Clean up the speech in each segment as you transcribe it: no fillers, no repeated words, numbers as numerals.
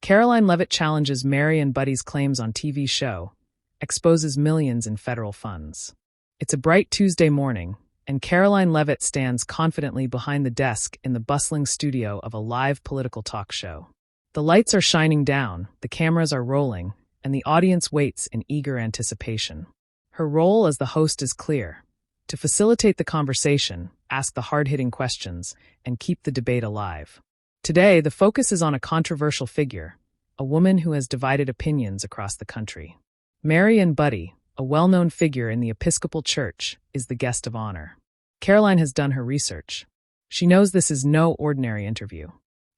Karoline Leavitt challenges Maryann Buddy's claims on TV show, exposes millions in federal funds. It's a bright Tuesday morning, and Karoline Leavitt stands confidently behind the desk in the bustling studio of a live political talk show. The lights are shining down, the cameras are rolling, and the audience waits in eager anticipation. Her role as the host is clear: to facilitate the conversation, ask the hard-hitting questions, and keep the debate alive. Today, the focus is on a controversial figure, a woman who has divided opinions across the country. Maryann Buddy, a well-known figure in the Episcopal Church, is the guest of honor. Karoline has done her research. She knows this is no ordinary interview.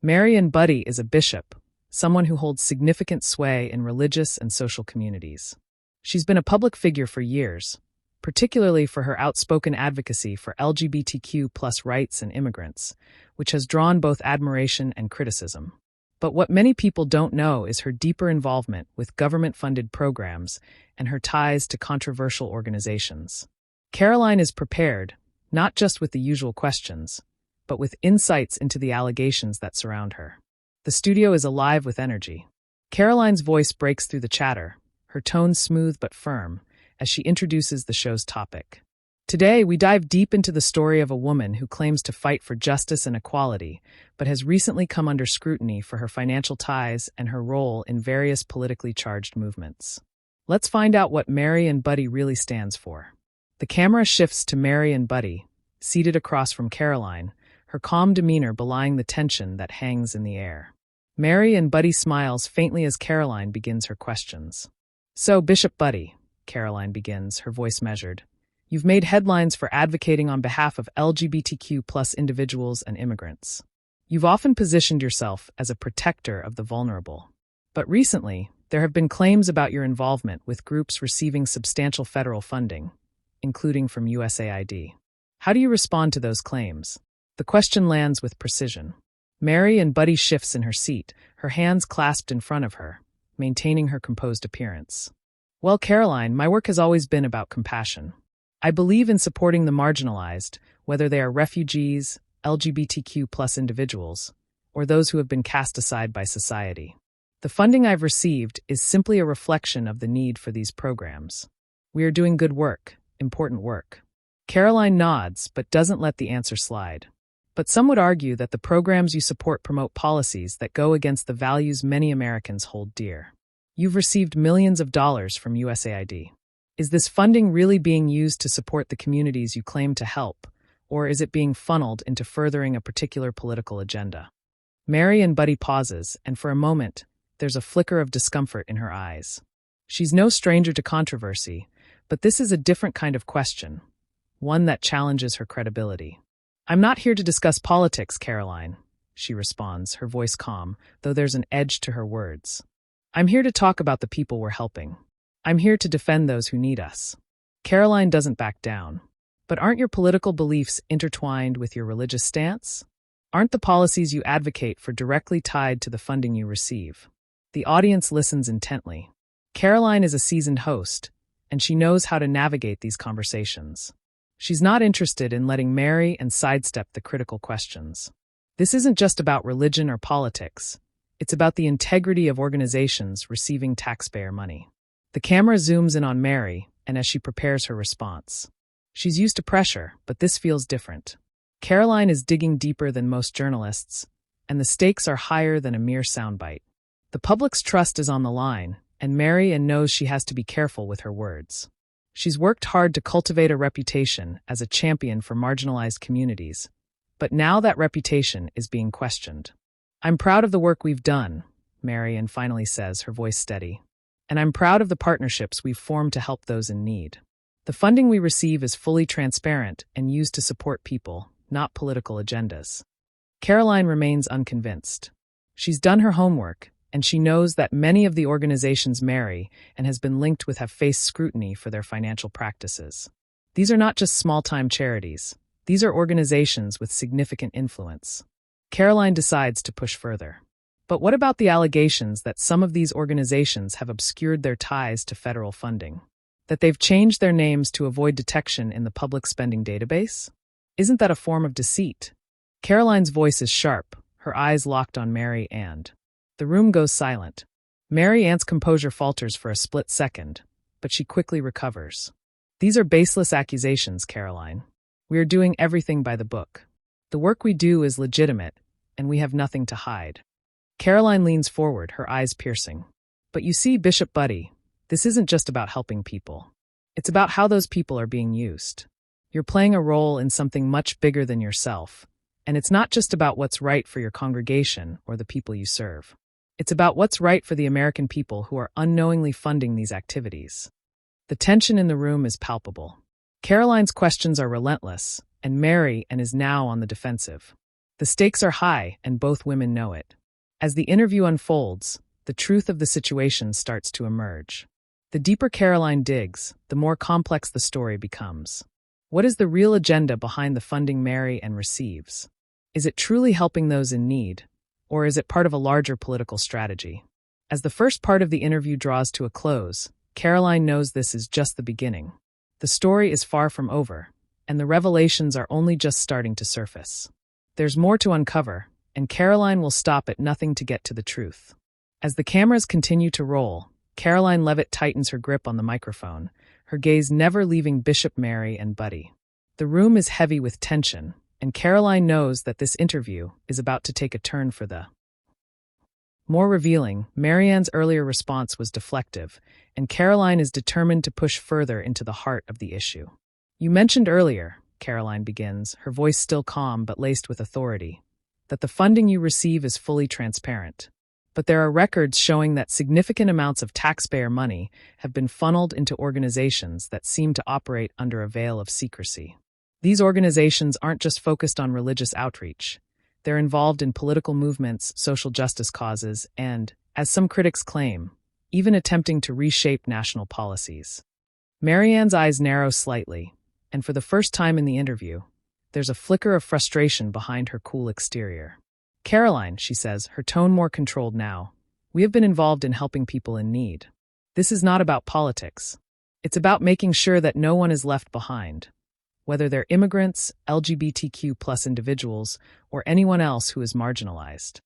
Maryann Buddy is a bishop, someone who holds significant sway in religious and social communities. She's been a public figure for years, particularly for her outspoken advocacy for LGBTQ+ rights and immigrants, which has drawn both admiration and criticism. But what many people don't know is her deeper involvement with government-funded programs and her ties to controversial organizations. Karoline is prepared, not just with the usual questions, but with insights into the allegations that surround her. The studio is alive with energy. Karoline's voice breaks through the chatter, her tone smooth but firm, as she introduces the show's topic. Today, we dive deep into the story of a woman who claims to fight for justice and equality, but has recently come under scrutiny for her financial ties and her role in various politically charged movements. Let's find out what Maryann Buddy really stands for. The camera shifts to Maryann Buddy, seated across from Karoline, her calm demeanor belying the tension that hangs in the air. Maryann Buddy smiles faintly as Karoline begins her questions. "So, Bishop Buddy," Karoline begins, her voice measured, "you've made headlines for advocating on behalf of LGBTQ+ individuals and immigrants. You've often positioned yourself as a protector of the vulnerable. But recently, there have been claims about your involvement with groups receiving substantial federal funding, including from USAID. How do you respond to those claims?" The question lands with precision. Maryann Buddy shifts in her seat, her hands clasped in front of her, maintaining her composed appearance. "Well, Karoline, my work has always been about compassion. I believe in supporting the marginalized, whether they are refugees, LGBTQ+ individuals, or those who have been cast aside by society. The funding I've received is simply a reflection of the need for these programs. We are doing good work, important work." Karoline nods, but doesn't let the answer slide. "But some would argue that the programs you support promote policies that go against the values many Americans hold dear. You've received millions of dollars from USAID. Is this funding really being used to support the communities you claim to help, or is it being funneled into furthering a particular political agenda?" Maryann Buddy pauses, and for a moment, there's a flicker of discomfort in her eyes. She's no stranger to controversy, but this is a different kind of question, one that challenges her credibility. "I'm not here to discuss politics, Karoline," she responds, her voice calm, though there's an edge to her words. "I'm here to talk about the people we're helping. I'm here to defend those who need us." Karoline doesn't back down. "But aren't your political beliefs intertwined with your religious stance? Aren't the policies you advocate for directly tied to the funding you receive?" The audience listens intently. Karoline is a seasoned host, and she knows how to navigate these conversations. She's not interested in letting marry and sidestep the critical questions. This isn't just about religion or politics. It's about the integrity of organizations receiving taxpayer money. The camera zooms in on Mary, and as she prepares her response. She's used to pressure, but this feels different. Karoline is digging deeper than most journalists, and the stakes are higher than a mere soundbite. The public's trust is on the line, and Maryann knows she has to be careful with her words. She's worked hard to cultivate a reputation as a champion for marginalized communities, but now that reputation is being questioned. "I'm proud of the work we've done," Maryann finally says, her voice steady. "And I'm proud of the partnerships we've formed to help those in need. The funding we receive is fully transparent and used to support people, not political agendas." Karoline remains unconvinced. She's done her homework, and she knows that many of the organizations Mary and has been linked with have faced scrutiny for their financial practices. These are not just small-time charities. These are organizations with significant influence. Karoline decides to push further. "But what about the allegations that some of these organizations have obscured their ties to federal funding? That they've changed their names to avoid detection in the public spending database? Isn't that a form of deceit?" Karoline's voice is sharp, her eyes locked on Maryann. The room goes silent. Maryann's composure falters for a split second, but she quickly recovers. These are baseless accusations, Karoline. We are doing everything by the book. The work we do is legitimate, and we have nothing to hide. Karoline leans forward, her eyes piercing. But you see, Bishop Buddy, this isn't just about helping people. It's about how those people are being used. You're playing a role in something much bigger than yourself, and it's not just about what's right for your congregation or the people you serve. It's about what's right for the American people who are unknowingly funding these activities. The tension in the room is palpable. Karoline's questions are relentless, and Maryann is now on the defensive. The stakes are high, and both women know it. As the interview unfolds, the truth of the situation starts to emerge. The deeper Karoline digs, the more complex the story becomes. What is the real agenda behind the funding Maryann receives? Is it truly helping those in need, or is it part of a larger political strategy? As the first part of the interview draws to a close, Karoline knows this is just the beginning. The story is far from over, and the revelations are only just starting to surface. There's more to uncover, and Karoline will stop at nothing to get to the truth. As the cameras continue to roll, Karoline Leavitt tightens her grip on the microphone, her gaze never leaving Bishop Mary and Buddy. The room is heavy with tension, and Karoline knows that this interview is about to take a turn for the more revealing. Maryann's earlier response was deflective, and Karoline is determined to push further into the heart of the issue. You mentioned earlier, Karoline begins, her voice still calm but laced with authority, that the funding you receive is fully transparent. But there are records showing that significant amounts of taxpayer money have been funneled into organizations that seem to operate under a veil of secrecy. These organizations aren't just focused on religious outreach. They're involved in political movements, social justice causes, and, as some critics claim, even attempting to reshape national policies. Maryann's eyes narrow slightly, and for the first time in the interview, there's a flicker of frustration behind her cool exterior. Karoline, she says, her tone more controlled now, we have been involved in helping people in need. This is not about politics. It's about making sure that no one is left behind, whether they're immigrants, LGBTQ+ individuals, or anyone else who is marginalized.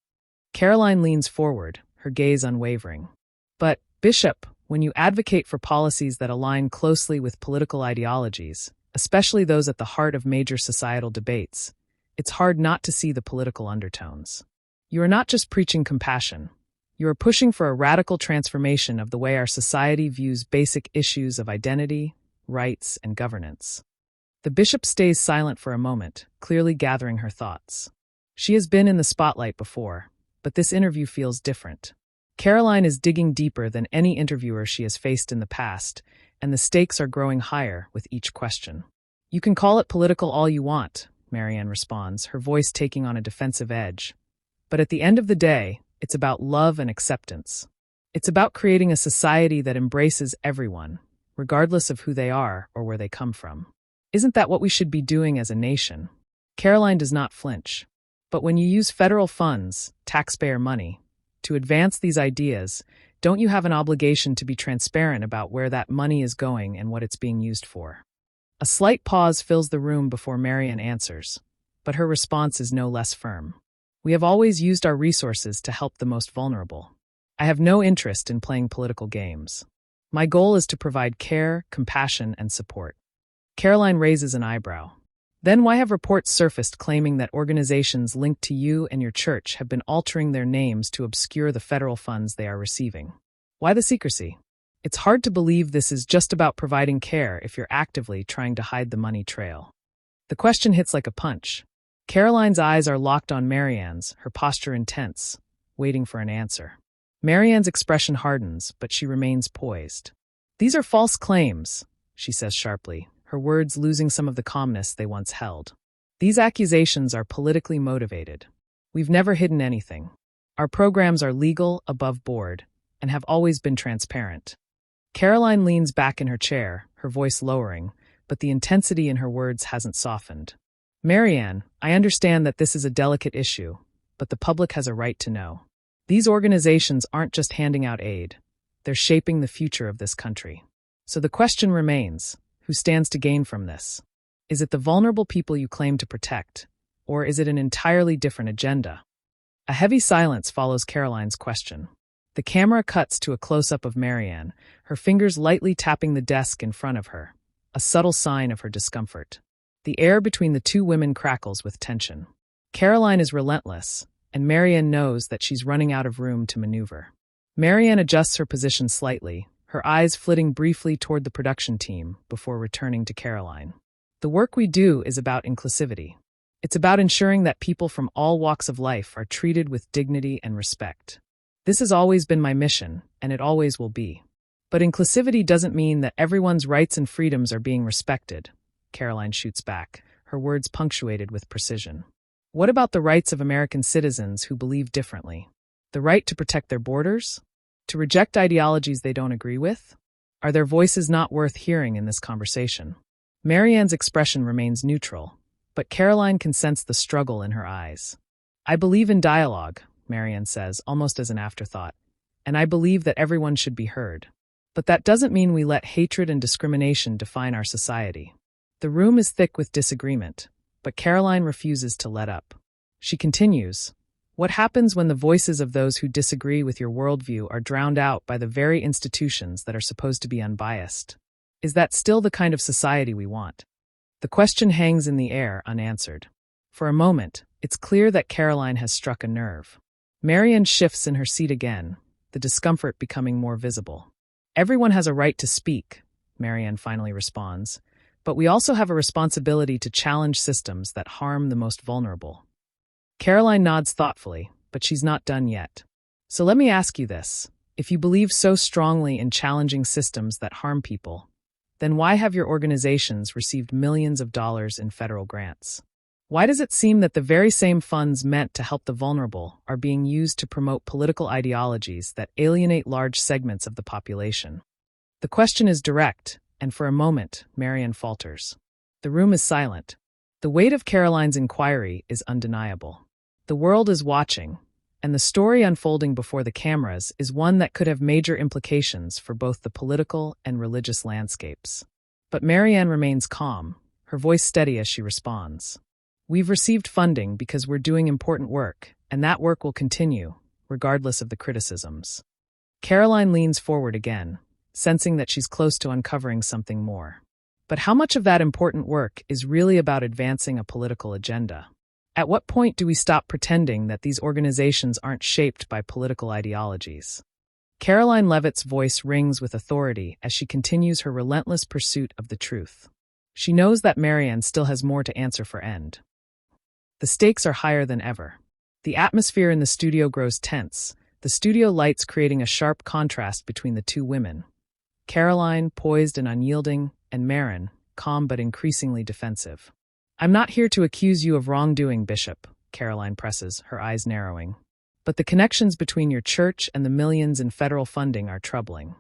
Karoline leans forward, her gaze unwavering. But, Bishop, when you advocate for policies that align closely with political ideologies, especially those at the heart of major societal debates, it's hard not to see the political undertones. You are not just preaching compassion. You are pushing for a radical transformation of the way our society views basic issues of identity, rights, and governance. The bishop stays silent for a moment, clearly gathering her thoughts. She has been in the spotlight before, but this interview feels different. Karoline is digging deeper than any interviewer she has faced in the past, and the stakes are growing higher with each question. You can call it political all you want, Maryann responds, her voice taking on a defensive edge. But at the end of the day, it's about love and acceptance. It's about creating a society that embraces everyone, regardless of who they are or where they come from. Isn't that what we should be doing as a nation? Karoline does not flinch. But when you use federal funds, taxpayer money, to advance these ideas, don't you have an obligation to be transparent about where that money is going and what it's being used for? A slight pause fills the room before Maryann answers, but her response is no less firm. We have always used our resources to help the most vulnerable. I have no interest in playing political games. My goal is to provide care, compassion, and support. Karoline raises an eyebrow. Then why have reports surfaced claiming that organizations linked to you and your church have been altering their names to obscure the federal funds they are receiving? Why the secrecy? It's hard to believe this is just about providing care if you're actively trying to hide the money trail. The question hits like a punch. Karoline's eyes are locked on Maryann's, her posture intense, waiting for an answer. Maryann's expression hardens, but she remains poised. These are false claims, she says sharply, her words losing some of the calmness they once held. These accusations are politically motivated. We've never hidden anything. Our programs are legal, above board, and have always been transparent. Karoline leans back in her chair, her voice lowering, but the intensity in her words hasn't softened. Maryann, I understand that this is a delicate issue, but the public has a right to know. These organizations aren't just handing out aid. They're shaping the future of this country. So the question remains, who stands to gain from this? Is it the vulnerable people you claim to protect, or is it an entirely different agenda? A heavy silence follows Karoline's question. The camera cuts to a close-up of Maryann, her fingers lightly tapping the desk in front of her, a subtle sign of her discomfort. The air between the two women crackles with tension. Karoline is relentless, and Maryann knows that she's running out of room to maneuver. Maryann adjusts her position slightly, her eyes flitting briefly toward the production team before returning to Karoline. The work we do is about inclusivity. It's about ensuring that people from all walks of life are treated with dignity and respect. This has always been my mission, and it always will be. But inclusivity doesn't mean that everyone's rights and freedoms are being respected, Karoline shoots back, her words punctuated with precision. What about the rights of American citizens who believe differently? The right to protect their borders? To reject ideologies they don't agree with? Are their voices not worth hearing in this conversation? Maryann's expression remains neutral, but Karoline can sense the struggle in her eyes. I believe in dialogue, Maryann says, almost as an afterthought, and I believe that everyone should be heard. But that doesn't mean we let hatred and discrimination define our society. The room is thick with disagreement, but Karoline refuses to let up. She continues, what happens when the voices of those who disagree with your worldview are drowned out by the very institutions that are supposed to be unbiased? Is that still the kind of society we want? The question hangs in the air, unanswered. For a moment, it's clear that Karoline has struck a nerve. Maryann shifts in her seat again, the discomfort becoming more visible. Everyone has a right to speak, Maryann finally responds, but we also have a responsibility to challenge systems that harm the most vulnerable. Karoline nods thoughtfully, but she's not done yet. So let me ask you this. If you believe so strongly in challenging systems that harm people, then why have your organizations received millions of dollars in federal grants? Why does it seem that the very same funds meant to help the vulnerable are being used to promote political ideologies that alienate large segments of the population? The question is direct, and for a moment, Maryann falters. The room is silent. The weight of Karoline's inquiry is undeniable. The world is watching, and the story unfolding before the cameras is one that could have major implications for both the political and religious landscapes. But Maryann remains calm, her voice steady as she responds. We've received funding because we're doing important work, and that work will continue, regardless of the criticisms. Karoline leans forward again, sensing that she's close to uncovering something more. But how much of that important work is really about advancing a political agenda? At what point do we stop pretending that these organizations aren't shaped by political ideologies? Karoline Leavitt's voice rings with authority as she continues her relentless pursuit of the truth. She knows that Maryann still has more to answer for end. The stakes are higher than ever. The atmosphere in the studio grows tense, the studio lights creating a sharp contrast between the two women. Karoline, poised and unyielding, and Maryann, calm but increasingly defensive. I'm not here to accuse you of wrongdoing, Bishop, Karoline presses, her eyes narrowing. But the connections between your church and the millions in federal funding are troubling.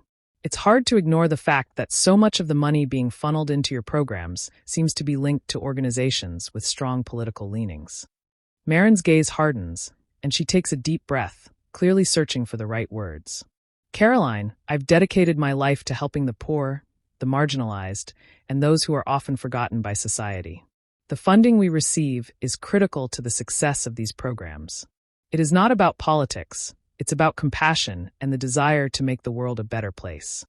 It's hard to ignore the fact that so much of the money being funneled into your programs seems to be linked to organizations with strong political leanings. Maryann's gaze hardens, and she takes a deep breath, clearly searching for the right words. Karoline, I've dedicated my life to helping the poor, the marginalized, and those who are often forgotten by society. The funding we receive is critical to the success of these programs. It is not about politics. It's about compassion and the desire to make the world a better place.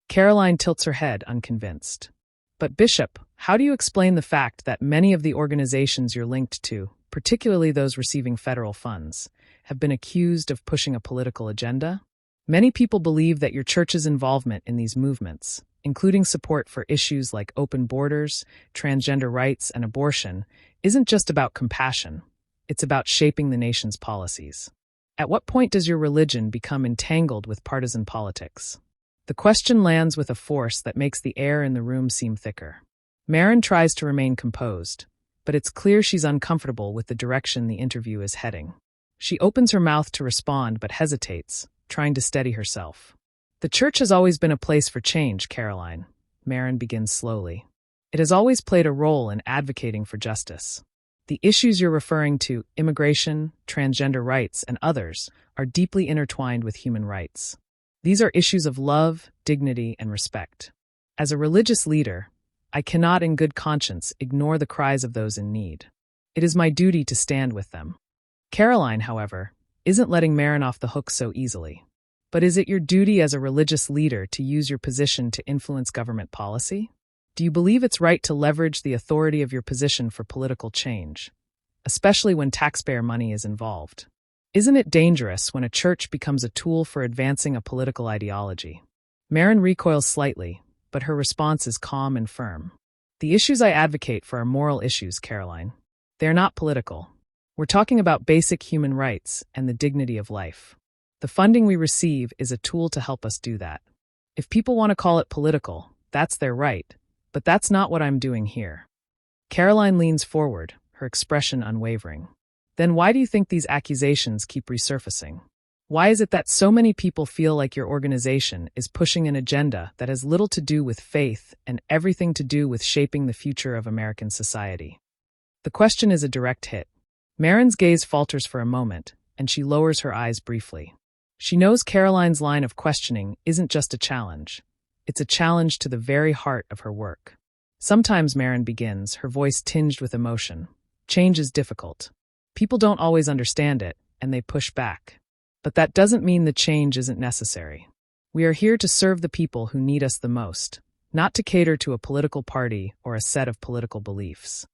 Karoline tilts her head, unconvinced. But Bishop, how do you explain the fact that many of the organizations you're linked to, particularly those receiving federal funds, have been accused of pushing a political agenda? Many people believe that your church's involvement in these movements, including support for issues like open borders, transgender rights, and abortion, isn't just about compassion. It's about shaping the nation's policies. At what point does your religion become entangled with partisan politics? The question lands with a force that makes the air in the room seem thicker. Maryann tries to remain composed, but it's clear she's uncomfortable with the direction the interview is heading. She opens her mouth to respond but hesitates, trying to steady herself. The church has always been a place for change, Karoline, Maryann begins slowly. It has always played a role in advocating for justice. The issues you're referring to, immigration, transgender rights, and others, are deeply intertwined with human rights. These are issues of love, dignity, and respect. As a religious leader, I cannot in good conscience ignore the cries of those in need. It is my duty to stand with them. Karoline, however, isn't letting Maryann off the hook so easily. But is it your duty as a religious leader to use your position to influence government policy? Do you believe it's right to leverage the authority of your position for political change, especially when taxpayer money is involved? Isn't it dangerous when a church becomes a tool for advancing a political ideology? Maryann recoils slightly, but her response is calm and firm. The issues I advocate for are moral issues, Karoline. They're not political. We're talking about basic human rights and the dignity of life. The funding we receive is a tool to help us do that. If people want to call it political, that's their right, but that's not what I'm doing here. Karoline leans forward, her expression unwavering. Then why do you think these accusations keep resurfacing? Why is it that so many people feel like your organization is pushing an agenda that has little to do with faith and everything to do with shaping the future of American society? The question is a direct hit. Maryann's gaze falters for a moment, and she lowers her eyes briefly. She knows Karoline's line of questioning isn't just a challenge. It's a challenge to the very heart of her work. Sometimes, Maryann begins, her voice tinged with emotion. Change is difficult. People don't always understand it, and they push back. But that doesn't mean the change isn't necessary. We are here to serve the people who need us the most, not to cater to a political party or a set of political beliefs.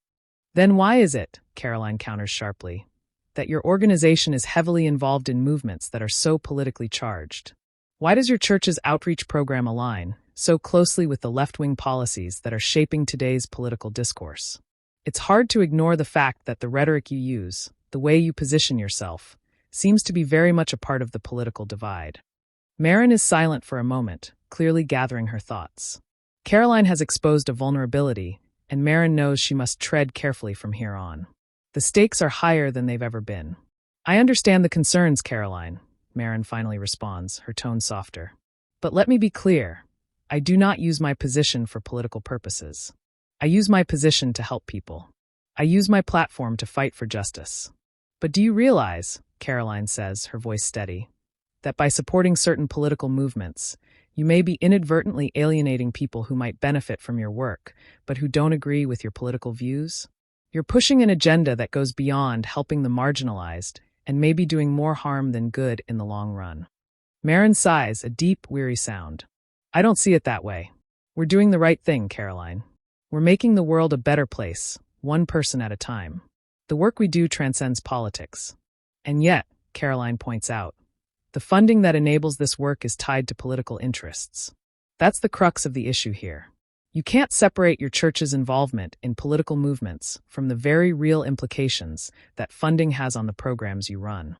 Then why is it, Karoline counters sharply, that your organization is heavily involved in movements that are so politically charged? Why does your church's outreach program align so closely with the left-wing policies that are shaping today's political discourse? It's hard to ignore the fact that the rhetoric you use, the way you position yourself, seems to be very much a part of the political divide. Maryann is silent for a moment, clearly gathering her thoughts. Karoline has exposed a vulnerability, and Maryann knows she must tread carefully from here on. The stakes are higher than they've ever been. I understand the concerns, Karoline, Maryann finally responds, her tone softer. But let me be clear, I do not use my position for political purposes. I use my position to help people. I use my platform to fight for justice. But do you realize, Karoline says, her voice steady, that by supporting certain political movements, you may be inadvertently alienating people who might benefit from your work, but who don't agree with your political views? You're pushing an agenda that goes beyond helping the marginalized and may be doing more harm than good in the long run. Maryann sighs, a deep, weary sound. I don't see it that way. We're doing the right thing, Karoline. We're making the world a better place, one person at a time. The work we do transcends politics. And yet, Karoline points out, the funding that enables this work is tied to political interests. That's the crux of the issue here. You can't separate your church's involvement in political movements from the very real implications that funding has on the programs you run.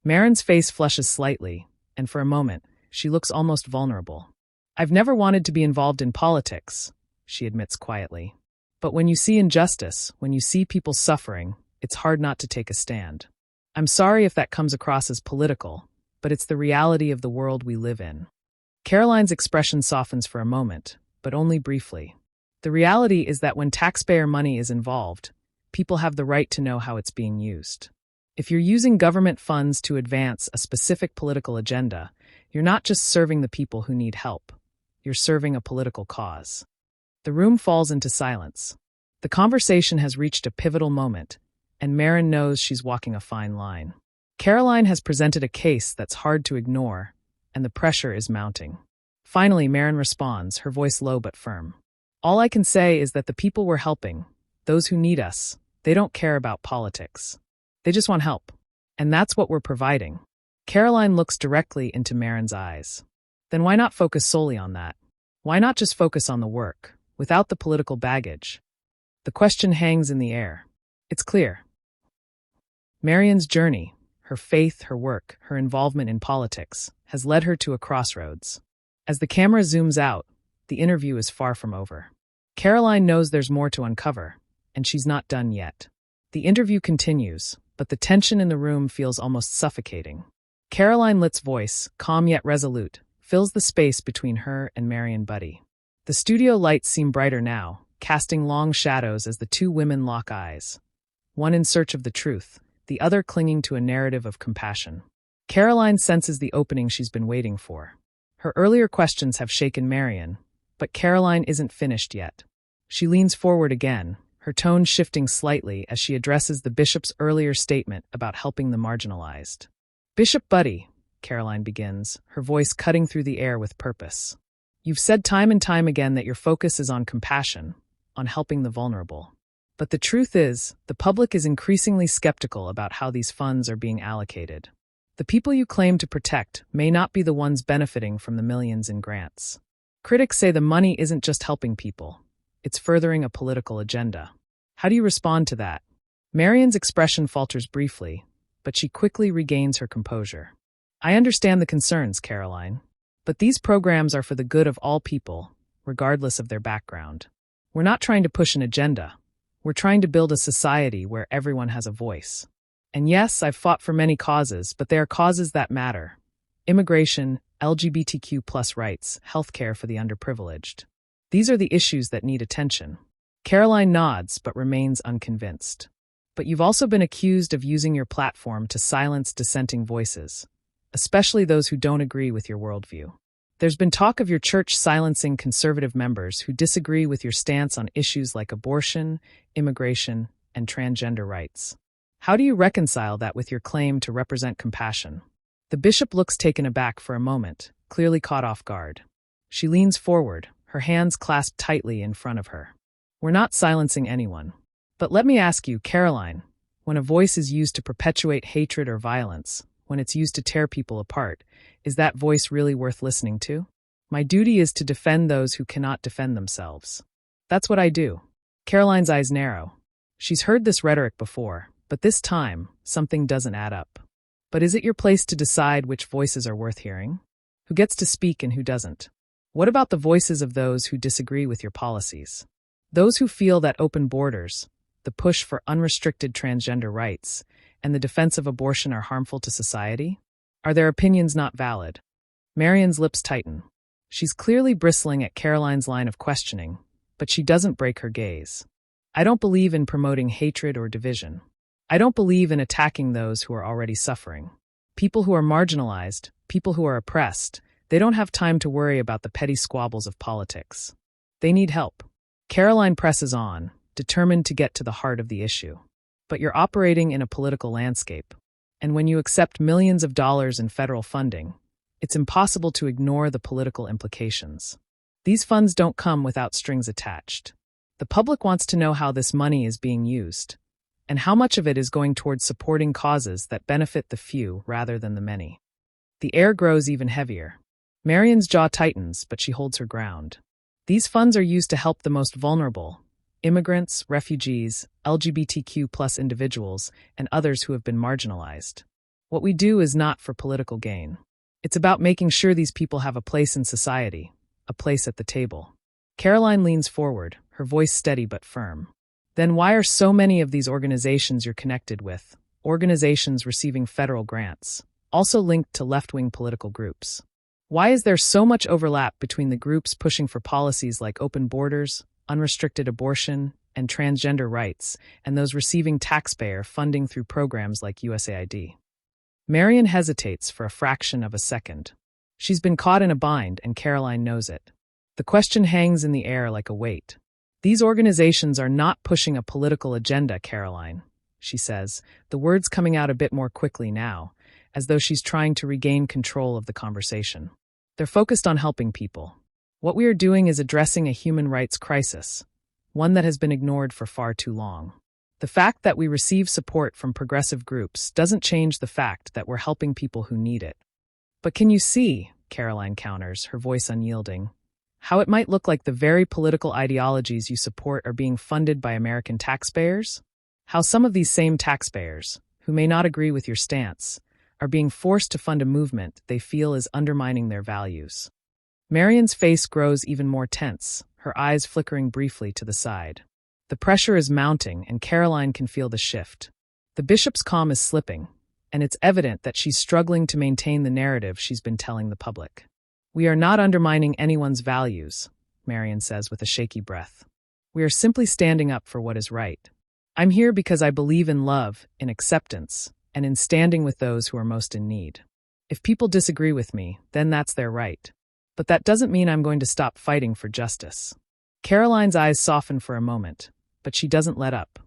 Maryann's face flushes slightly, and for a moment, she looks almost vulnerable. I've never wanted to be involved in politics, she admits quietly. But when you see injustice, when you see people suffering, it's hard not to take a stand. I'm sorry if that comes across as political, but it's the reality of the world we live in. Karoline's expression softens for a moment, but only briefly. The reality is that when taxpayer money is involved, people have the right to know how it's being used. If you're using government funds to advance a specific political agenda, you're not just serving the people who need help. You're serving a political cause. The room falls into silence. The conversation has reached a pivotal moment, and Maryann knows she's walking a fine line. Karoline has presented a case that's hard to ignore, and the pressure is mounting. Finally, Maryann responds, her voice low but firm. All I can say is that the people we're helping, those who need us, they don't care about politics. They just want help. And that's what we're providing. Karoline looks directly into Maryann's eyes. Then why not focus solely on that? Why not just focus on the work, without the political baggage? The question hangs in the air. It's clear. Maryann's journey, her faith, her work, her involvement in politics, has led her to a crossroads. As the camera zooms out, the interview is far from over. Karoline knows there's more to uncover, and she's not done yet. The interview continues, but the tension in the room feels almost suffocating. Karoline Leavitt's voice, calm yet resolute, fills the space between her and Maryann Buddy. The studio lights seem brighter now, casting long shadows as the two women lock eyes. One in search of the truth, the other clinging to a narrative of compassion. Karoline senses the opening she's been waiting for. Her earlier questions have shaken Maryann, but Karoline isn't finished yet. She leans forward again, her tone shifting slightly as she addresses the bishop's earlier statement about helping the marginalized. Bishop Buddy, Karoline begins, her voice cutting through the air with purpose. You've said time and time again that your focus is on compassion, on helping the vulnerable. But the truth is, the public is increasingly skeptical about how these funds are being allocated. The people you claim to protect may not be the ones benefiting from the millions in grants. Critics say the money isn't just helping people, it's furthering a political agenda. How do you respond to that? Maryann's expression falters briefly, but she quickly regains her composure. I understand the concerns, Karoline, but these programs are for the good of all people, regardless of their background. We're not trying to push an agenda. We're trying to build a society where everyone has a voice. And yes, I've fought for many causes, but they are causes that matter. Immigration, LGBTQ+ rights, healthcare for the underprivileged. These are the issues that need attention. Karoline nods but remains unconvinced. But you've also been accused of using your platform to silence dissenting voices, especially those who don't agree with your worldview. There's been talk of your church silencing conservative members who disagree with your stance on issues like abortion, immigration, and transgender rights. How do you reconcile that with your claim to represent compassion? The bishop looks taken aback for a moment, clearly caught off guard. She leans forward, her hands clasped tightly in front of her. We're not silencing anyone. But let me ask you, Karoline, when a voice is used to perpetuate hatred or violence, when it's used to tear people apart, is that voice really worth listening to? My duty is to defend those who cannot defend themselves. That's what I do. Karoline's eyes narrow. She's heard this rhetoric before, but this time, something doesn't add up. But is it your place to decide which voices are worth hearing? Who gets to speak and who doesn't? What about the voices of those who disagree with your policies? Those who feel that open borders, the push for unrestricted transgender rights, and the defense of abortion are harmful to society? Are their opinions not valid? Maryann's lips tighten. She's clearly bristling at Karoline's line of questioning, but she doesn't break her gaze. I don't believe in promoting hatred or division. I don't believe in attacking those who are already suffering. People who are marginalized, people who are oppressed, they don't have time to worry about the petty squabbles of politics. They need help. Karoline presses on, determined to get to the heart of the issue. But you're operating in a political landscape, and when you accept millions of dollars in federal funding, it's impossible to ignore the political implications. These funds don't come without strings attached. The public wants to know how this money is being used, and how much of it is going towards supporting causes that benefit the few rather than the many. The air grows even heavier. Maryann's jaw tightens, but she holds her ground. These funds are used to help the most vulnerable, immigrants, refugees, LGBTQ+ individuals, and others who have been marginalized. What we do is not for political gain. It's about making sure these people have a place in society, a place at the table. Karoline leans forward, her voice steady but firm. Then why are so many of these organizations you're connected with, organizations receiving federal grants, also linked to left-wing political groups? Why is there so much overlap between the groups pushing for policies like open borders, unrestricted abortion, and transgender rights, and those receiving taxpayer funding through programs like USAID? Maryann hesitates for a fraction of a second. She's been caught in a bind, and Karoline knows it. The question hangs in the air like a weight. These organizations are not pushing a political agenda, Karoline, she says, the words coming out a bit more quickly now, as though she's trying to regain control of the conversation. They're focused on helping people. What we are doing is addressing a human rights crisis, one that has been ignored for far too long. The fact that we receive support from progressive groups doesn't change the fact that we're helping people who need it. But can you see, Karoline counters, her voice unyielding, how it might look like the very political ideologies you support are being funded by American taxpayers? How some of these same taxpayers, who may not agree with your stance, are being forced to fund a movement they feel is undermining their values. Maryann's face grows even more tense, her eyes flickering briefly to the side. The pressure is mounting, and Karoline can feel the shift. The bishop's calm is slipping, and it's evident that she's struggling to maintain the narrative she's been telling the public. We are not undermining anyone's values, Maryann says with a shaky breath. We are simply standing up for what is right. I'm here because I believe in love, in acceptance, and in standing with those who are most in need. If people disagree with me, then that's their right. But that doesn't mean I'm going to stop fighting for justice. Karoline's eyes soften for a moment, but she doesn't let up.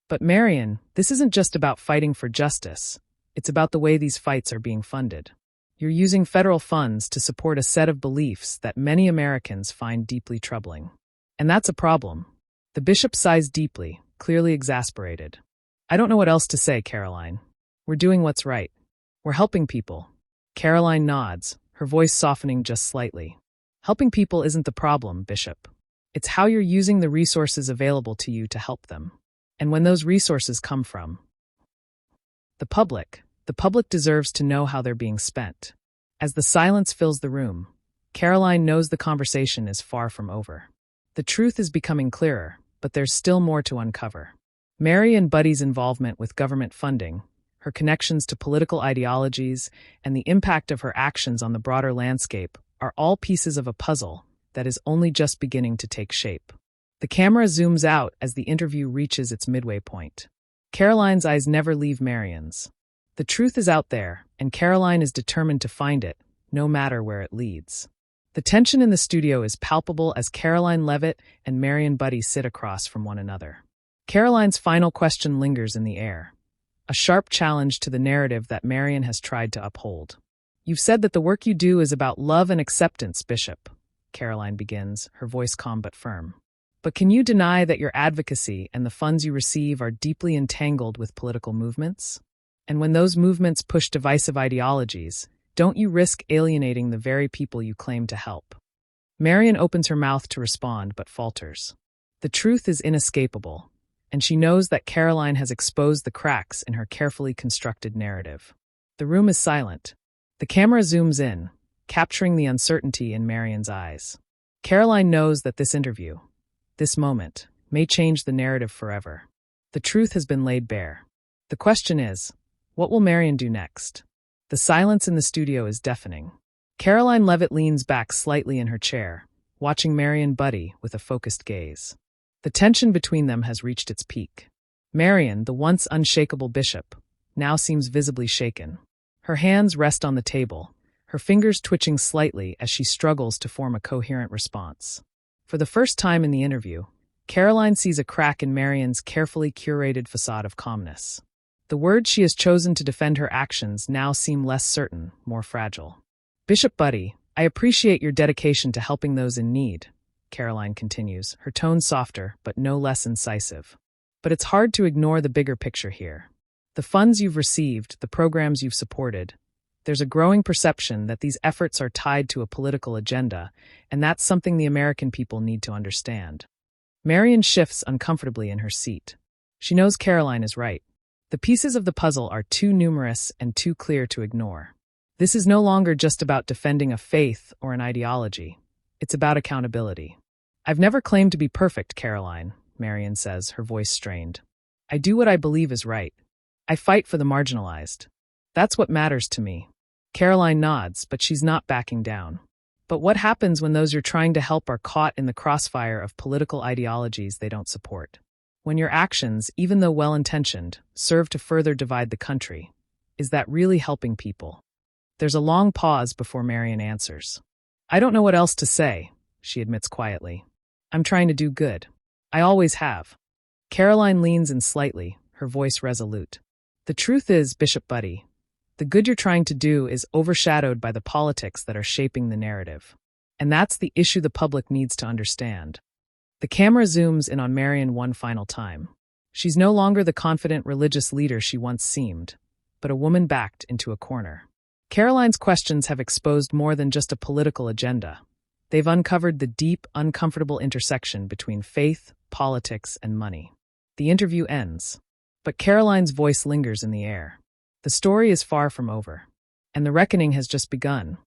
But Maryann, this isn't just about fighting for justice. It's about the way these fights are being funded. You're using federal funds to support a set of beliefs that many Americans find deeply troubling. And that's a problem. The bishop sighs deeply, clearly exasperated. I don't know what else to say, Karoline. We're doing what's right. We're helping people. Karoline nods, her voice softening just slightly. Helping people isn't the problem, Bishop. It's how you're using the resources available to you to help them. And when those resources come from the public deserves to know how they're being spent. As the silence fills the room, Karoline knows the conversation is far from over. The truth is becoming clearer, but there's still more to uncover. Maryann Buddy's involvement with government funding, her connections to political ideologies, and the impact of her actions on the broader landscape are all pieces of a puzzle that is only just beginning to take shape. The camera zooms out as the interview reaches its midway point. Karoline's eyes never leave Maryann's. The truth is out there, and Karoline is determined to find it, no matter where it leads. The tension in the studio is palpable as Karoline Leavitt and Maryann Buddy sit across from one another. Karoline's final question lingers in the air, a sharp challenge to the narrative that Maryann has tried to uphold. You've said that the work you do is about love and acceptance, Bishop, Karoline begins, her voice calm but firm. But can you deny that your advocacy and the funds you receive are deeply entangled with political movements? And when those movements push divisive ideologies, don't you risk alienating the very people you claim to help? Maryann opens her mouth to respond but falters. The truth is inescapable, and she knows that Karoline has exposed the cracks in her carefully constructed narrative. The room is silent. The camera zooms in, capturing the uncertainty in Maryann's eyes. Karoline knows that this interview, this moment, may change the narrative forever. The truth has been laid bare. The question is, what will Maryann do next? The silence in the studio is deafening. Karoline Leavitt leans back slightly in her chair, watching Maryann Buddy with a focused gaze. The tension between them has reached its peak. Maryann, the once unshakable bishop, now seems visibly shaken. Her hands rest on the table, her fingers twitching slightly as she struggles to form a coherent response. For the first time in the interview, Karoline sees a crack in Maryann's carefully curated facade of calmness. The words she has chosen to defend her actions now seem less certain, more fragile. Bishop Buddy, I appreciate your dedication to helping those in need, Karoline continues, her tone softer but no less incisive. But it's hard to ignore the bigger picture here. The funds you've received, the programs you've supported, there's a growing perception that these efforts are tied to a political agenda, and that's something the American people need to understand. Maryann shifts uncomfortably in her seat. She knows Karoline is right. The pieces of the puzzle are too numerous and too clear to ignore. This is no longer just about defending a faith or an ideology. It's about accountability. I've never claimed to be perfect, Karoline, Maryann says, her voice strained. I do what I believe is right. I fight for the marginalized. That's what matters to me. Karoline nods, but she's not backing down. But what happens when those you're trying to help are caught in the crossfire of political ideologies they don't support? When your actions, even though well-intentioned, serve to further divide the country, is that really helping people? There's a long pause before Maryann answers. I don't know what else to say, she admits quietly. I'm trying to do good. I always have. Karoline leans in slightly, her voice resolute. The truth is, Bishop Buddy, the good you're trying to do is overshadowed by the politics that are shaping the narrative. And that's the issue the public needs to understand. The camera zooms in on Maryann one final time. She's no longer the confident religious leader she once seemed, but a woman backed into a corner. Karoline's questions have exposed more than just a political agenda. They've uncovered the deep, uncomfortable intersection between faith, politics, and money. The interview ends, but Karoline's voice lingers in the air. The story is far from over, and the reckoning has just begun.